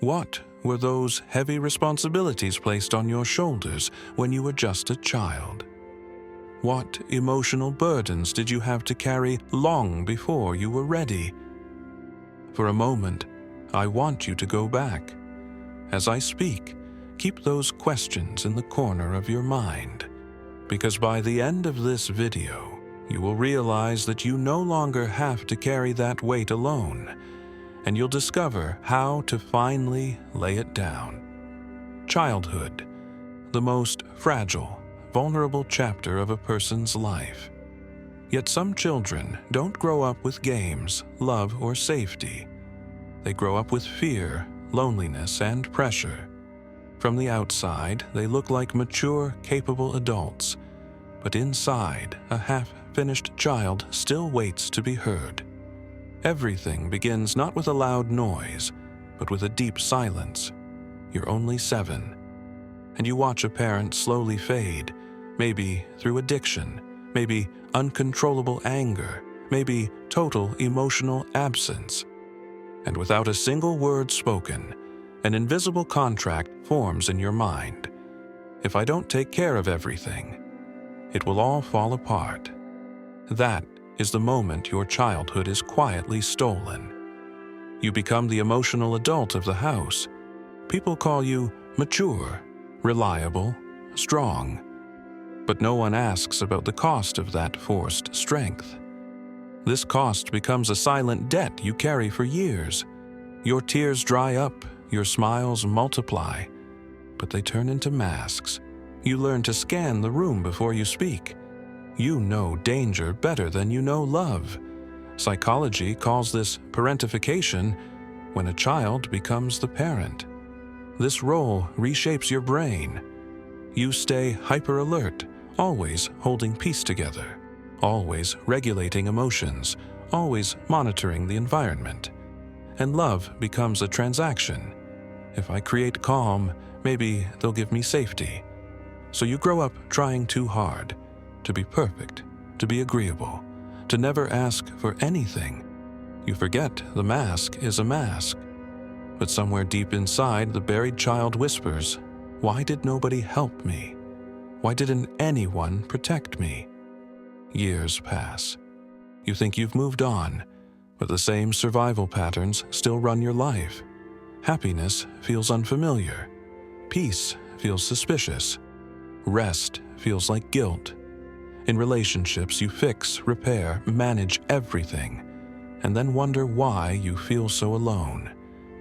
What were those heavy responsibilities placed on your shoulders when you were just a child? What emotional burdens did you have to carry long before you were ready? For a moment, I want you to go back. As I speak, keep those questions in the corner of your mind, because by the end of this video, you will realize that you no longer have to carry that weight alone, and you'll discover how to finally lay it down. Childhood, the most fragile, vulnerable chapter of a person's life. Yet some children don't grow up with games, love, or safety. They grow up with fear, loneliness, and pressure. From the outside, they look like mature, capable adults, but inside, a half-finished child still waits to be heard. Everything begins not with a loud noise, but with a deep silence. You're only 7, and you watch a parent slowly fade, maybe through addiction, maybe uncontrollable anger, maybe total emotional absence. And without a single word spoken, an invisible contract forms in your mind. If I don't take care of everything, it will all fall apart. That is the moment your childhood is quietly stolen. You become the emotional adult of the house. People call you mature, reliable, strong. But no one asks about the cost of that forced strength. This cost becomes a silent debt you carry for years. Your tears dry up, your smiles multiply, but they turn into masks. You learn to scan the room before you speak. You know danger better than you know love. Psychology calls this parentification, when a child becomes the parent. This role reshapes your brain. You stay hyper-alert, always holding peace together, always regulating emotions, always monitoring the environment. And love becomes a transaction. If I create calm, maybe they'll give me safety. So you grow up trying too hard, to be perfect, to be agreeable, to never ask for anything. You forget the mask is a mask. But somewhere deep inside, the buried child whispers, "Why did nobody help me? Why didn't anyone protect me?" Years pass. You think you've moved on, but the same survival patterns still run your life. Happiness feels unfamiliar. Peace feels suspicious. Rest feels like guilt. In relationships, you fix, repair, manage everything, and then wonder why you feel so alone.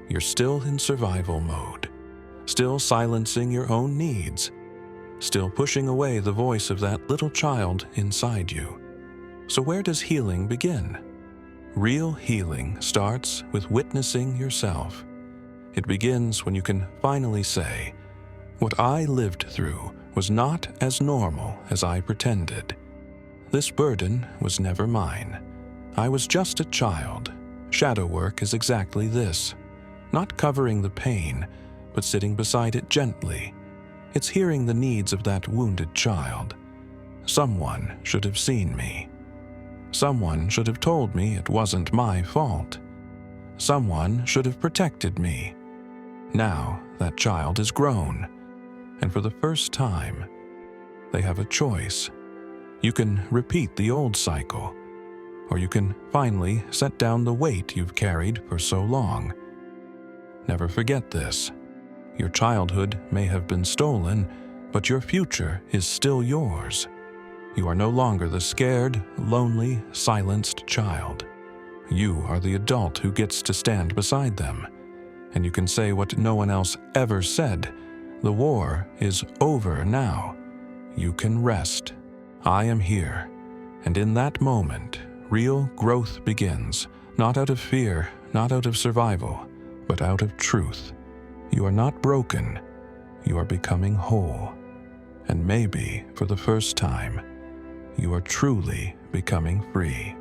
You're still in survival mode, still silencing your own needs, still pushing away the voice of that little child inside you. So where does healing begin? Real healing starts with witnessing yourself. It begins when you can finally say, "What I lived through was not as normal as I pretended. This burden was never mine. I was just a child." Shadow work is exactly this. Not covering the pain, but sitting beside it gently. It's hearing the needs of that wounded child. Someone should have seen me. Someone should have told me it wasn't my fault. Someone should have protected me. Now that child is grown, and for the first time, they have a choice. You can repeat the old cycle, or you can finally set down the weight you've carried for so long. Never forget this. Your childhood may have been stolen, but your future is still yours. You are no longer the scared, lonely, silenced child. You are the adult who gets to stand beside them, and you can say what no one else ever said. The war is over now. You can rest. I am here. And in that moment, real growth begins, not out of fear, not out of survival, but out of truth. You are not broken. You are becoming whole. And maybe, for the first time, you are truly becoming free.